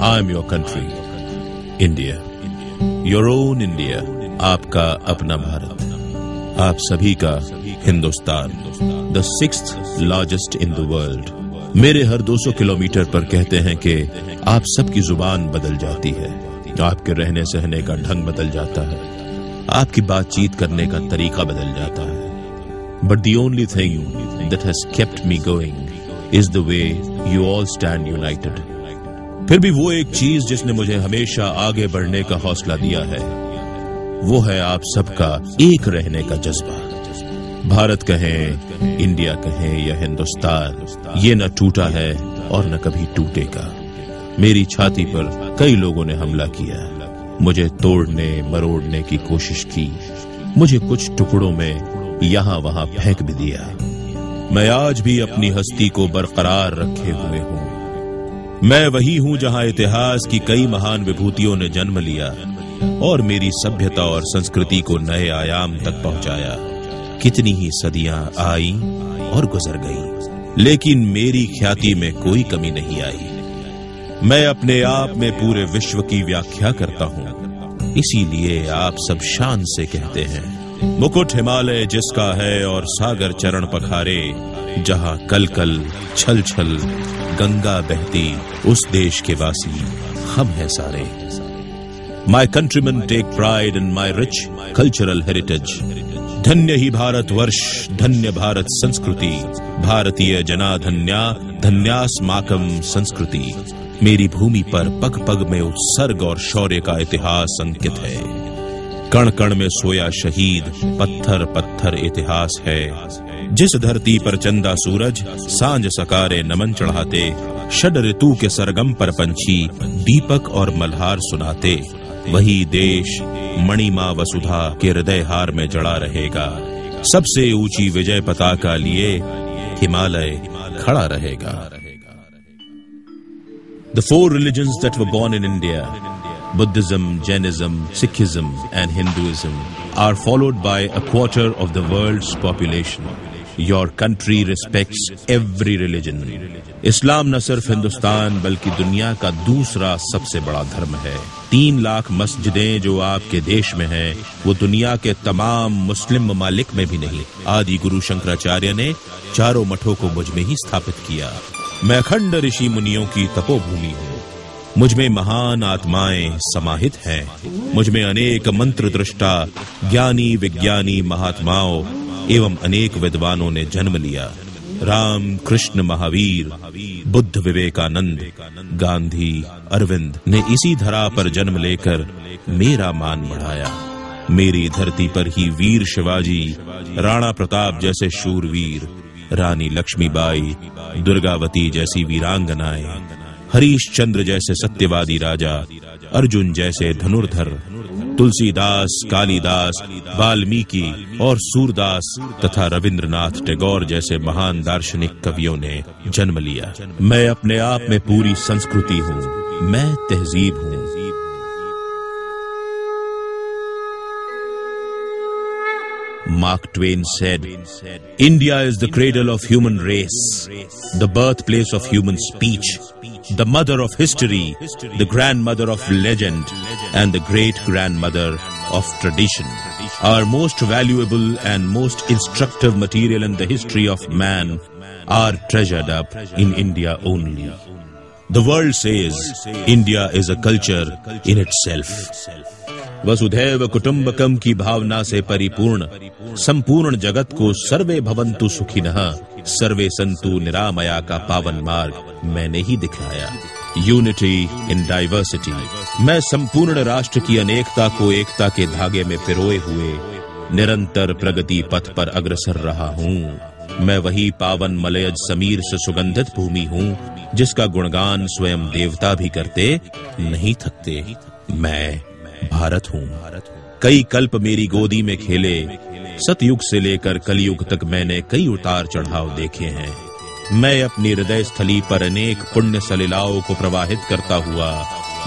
I am your country, India, your own India, आपका अपना भारत, आप सभी का Hindustan, the 6th largest in the world. मेरे हर 200 किलोमीटर पर कहते हैं कि आप सबकी जुबान बदल जाती है, आपके रहने सहने का ढंग बदल जाता है, आपकी बातचीत करने का तरीका बदल जाता है। But the only thing that has kept me going is the way you all stand United. फिर भी वो एक चीज जिसने मुझे हमेशा आगे बढ़ने का हौसला दिया है, वो है आप सबका एक रहने का जज्बा। भारत कहें, इंडिया कहें या हिंदुस्तान, ये न टूटा है और न कभी टूटेगा। मेरी छाती पर कई लोगों ने हमला किया, मुझे तोड़ने मरोड़ने की कोशिश की, मुझे कुछ टुकड़ों में यहां वहां फेंक भी दिया। मैं आज भी अपनी हस्ती को बरकरार रखे हुए हूं। मैं वही हूं जहां इतिहास की कई महान विभूतियों ने जन्म लिया और मेरी सभ्यता और संस्कृति को नए आयाम तक पहुंचाया। कितनी ही सदियां आई और गुजर गईं, लेकिन मेरी ख्याति में कोई कमी नहीं आई। मैं अपने आप में पूरे विश्व की व्याख्या करता हूं, इसीलिए आप सब शान से कहते हैं, मुकुट हिमालय जिसका है और सागर चरण पखारे, जहां कल कल छल छल गंगा बहती, उस देश के वासी हम हैं सारे। My countryman take pride in my rich cultural heritage. धन्य ही भारत वर्ष, धन्य भारत संस्कृति, भारतीय जनाधन्या धन्यास्माकम संस्कृति। मेरी भूमि पर पग पग में उत्सर्ग और शौर्य का इतिहास अंकित है। कण कण में सोया शहीद, पत्थर पत्थर इतिहास है। जिस धरती पर चंदा सूरज सांझ सकारे नमन चढ़ाते, षड ऋतु के सरगम पर पंछी दीपक और मल्हार सुनाते, वही देश मणिमा वसुधा के हृदय हार में जड़ा रहेगा। सबसे ऊंची विजय पताका लिए हिमालय खड़ा रहेगा। The 4 religions that were born in India, Buddhism, Jainism, Sikhism and Hinduism, are followed by a quarter of the world's population. Your country respects every religion. इस्लाम न सिर्फ हिंदुस्तान बल्कि दुनिया का दूसरा सबसे बड़ा धर्म है। 3 लाख मस्जिदें जो आपके देश में हैं, वो दुनिया के तमाम मुस्लिम ममालिक में भी नहीं। आदि गुरु शंकराचार्य ने चारों मठों को मुझ में ही स्थापित किया। मैं अखंड ऋषि मुनियों की तपोभूमि हूँ। मुझ में महान आत्माएं समाहित हैं। मुझ में अनेक मंत्र दृष्टा, ज्ञानी विज्ञानी महात्माओं एवं अनेक विद्वानों ने जन्म लिया। राम, कृष्ण, महावीर, बुद्ध, विवेकानंद, गांधी, अरविंद ने इसी धरा पर जन्म लेकर मेरा मान बढ़ाया। मेरी धरती पर ही वीर शिवाजी, राणा प्रताप जैसे शूरवीर, रानी लक्ष्मीबाई, दुर्गावती जैसी वीरांगनाएं, हरीश चंद्र जैसे सत्यवादी राजा, अर्जुन जैसे धनुर्धर, तुलसीदास, कालिदास, वाल्मीकि और सूरदास तथा रविंद्रनाथ टैगोर जैसे महान दार्शनिक कवियों ने जन्म लिया। मैं अपने आप में पूरी संस्कृति हूँ, मैं तहजीब हूँ। Mark Twain said, India is the cradle of human race, the birthplace of human speech, the mother of history, the grandmother of legend, and the great-grandmother of tradition. Our most valuable and most instructive material in the history of man are treasured up in India only. The world says India is a culture in itself. वसुधैव कुटुम्बकम की भावना से परिपूर्ण संपूर्ण जगत को सर्वे भवन्तु सुखिनः सर्वे संतु निरामया का पावन मार्ग मैंने ही दिखलाया। Unity in diversity. मैं संपूर्ण राष्ट्र की अनेकता को एकता के धागे में पिरोए हुए निरंतर प्रगति पथ पर अग्रसर रहा हूँ। मैं वही पावन मलयज समीर से सुगंधित भूमि हूँ जिसका गुणगान स्वयं देवता भी करते नहीं थकते। मैं भारत हूँ। कई कल्प मेरी गोदी में खेले, सतयुग से लेकर कलयुग तक मैंने कई उतार चढ़ाव देखे हैं। मैं अपनी हृदय स्थली पर अनेक पुण्य सलिलाओं को प्रवाहित करता हुआ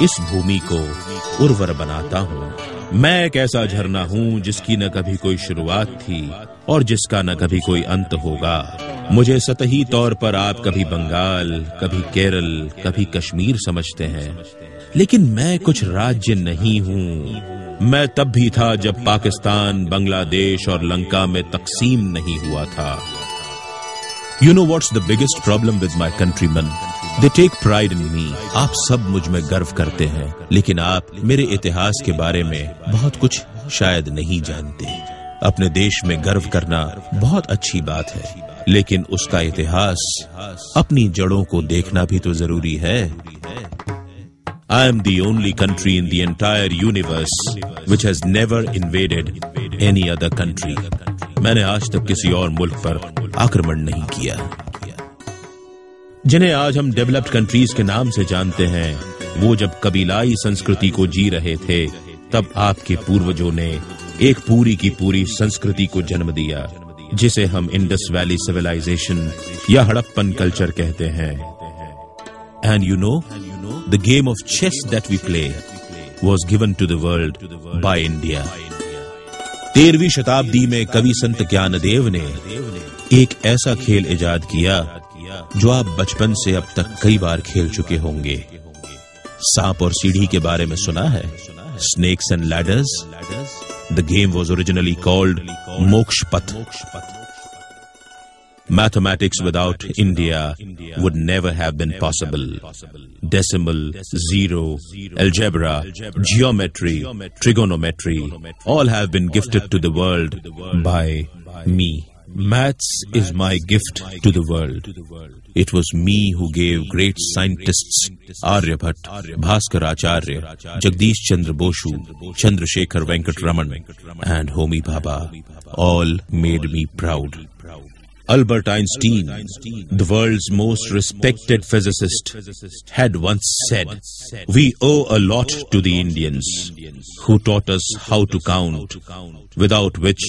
इस भूमि को उर्वर बनाता हूँ। मैं एक ऐसा झरना हूँ जिसकी न कभी कोई शुरुआत थी और जिसका न कभी कोई अंत होगा। मुझे सतही तौर पर आप कभी बंगाल, कभी केरल, कभी कश्मीर समझते हैं, लेकिन मैं कुछ राज्य नहीं हूँ। मैं तब भी था जब पाकिस्तान, बांग्लादेश और लंका में तकसीम नहीं हुआ था। You know what's the biggest problem with my countrymen? They take pride in me. आप सब मुझ में गर्व करते हैं, लेकिन आप मेरे इतिहास के बारे में बहुत कुछ शायद नहीं जानते। अपने देश में गर्व करना बहुत अच्छी बात है, लेकिन उसका इतिहास, अपनी जड़ों को देखना भी तो जरूरी है। I am the only country in the entire universe which has never invaded any other country. मैंने आज तक किसी और मुल्क पर आक्रमण नहीं किया। जिन्हें आज हम डेवलप्ड कंट्रीज के नाम से जानते हैं, वो जब कबीलाई संस्कृति को जी रहे थे, तब आपके पूर्वजों ने एक पूरी की पूरी संस्कृति को जन्म दिया, जिसे हम इंडस वैली सिविलाइजेशन या हड़प्पन कल्चर कहते हैं। And you know, the game of chess that we play was given to the world by India. 13वीं शताब्दी में कवि संत ज्ञानदेव ने एक ऐसा खेल इजाद किया जो आप बचपन से अब तक कई बार खेल चुके होंगे। सांप और सीढ़ी के बारे में सुना है? Snakes and ladders. The game was originally called Mokshpath. Mathematics without India would never have been possible. Decimal, zero, algebra, geometry, trigonometry, all have been gifted to the world by me. Maths is my gift to the world. It was me who gave great scientists Aryabhat, Bhaskaracharya, Jagdish Chandra Bosu, Chandrasekhar Venkat Raman, and Homi Bhabha. All made me proud. Albert Einstein, the world's most respected physicist, had once said, "We owe a lot to the Indians, who taught us how to count, without which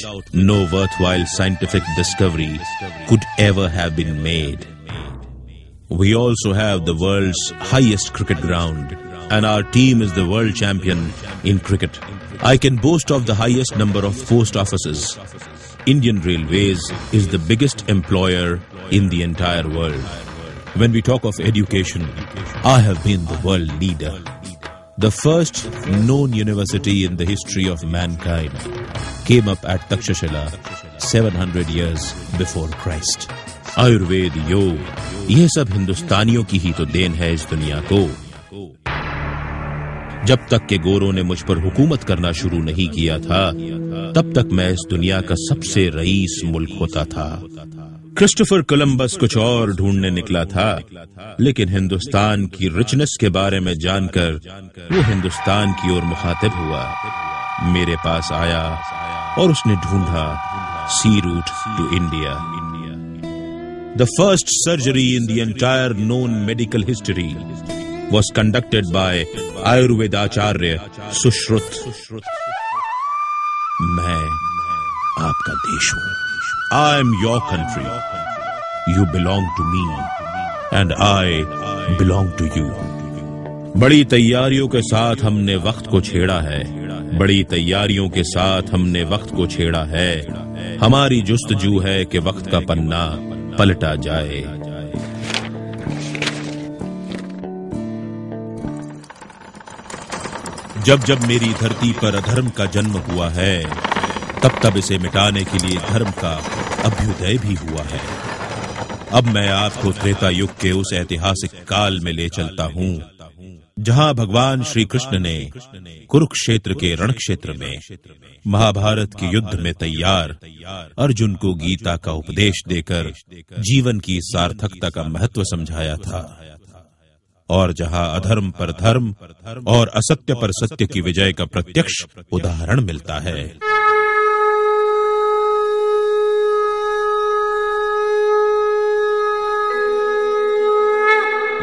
no worthwhile scientific discovery could ever have been made." We also have the world's highest cricket ground, and our team is the world champion in cricket. I can boast of the highest number of post offices. Indian Railways is the biggest employer in the entire world. When we talk of education, I have been the world leader. The first known university in the history of mankind came up at Takshashila 700 years before Christ. Ayurveda, योग, यह सब हिंदुस्तानियों की ही तो then है इस दुनिया को। जब तक के गोरों ने मुझ पर हुकूमत करना शुरू नहीं किया था, तब तक मैं इस दुनिया का सबसे रईस मुल्क होता था। क्रिस्टोफर कोलंबस कुछ और ढूंढने निकला था, लेकिन हिंदुस्तान की रिचनेस के बारे में जानकर वो हिंदुस्तान की ओर मुखातिब हुआ। मेरे पास आया और उसने ढूंढा sea route to India. The first surgery in the entire known medical history was conducted by Ayurvedacharya Sushruta. मैं आपका देश हूँ। I am your country. You belong to me, and I belong to you. बड़ी तैयारियों के साथ हमने वक्त को छेड़ा है। बड़ी तैयारियों के साथ हमने वक्त को छेड़ा है। हमारी जुस्तजू है कि वक्त का पन्ना पलटा जाए। जब जब मेरी धरती पर अधर्म का जन्म हुआ है, तब तब इसे मिटाने के लिए धर्म का अभ्युदय भी हुआ है। अब मैं आपको त्रेता युग के उस ऐतिहासिक काल में ले चलता हूँ, जहाँ भगवान श्री कृष्ण ने कुरुक्षेत्र के रणक्षेत्र में महाभारत के युद्ध में तैयार अर्जुन को गीता का उपदेश देकर जीवन की सार्थकता का महत्व समझाया था, और जहां अधर्म पर धर्म और असत्य पर सत्य की विजय का प्रत्यक्ष उदाहरण मिलता है।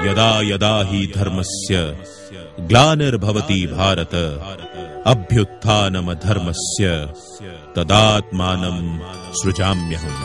यदा यदा ही धर्मस्य ग्लानिर्भवति भारत अभ्युत्थानम धर्मस्य तदात्मानं सृजाम्यहम्।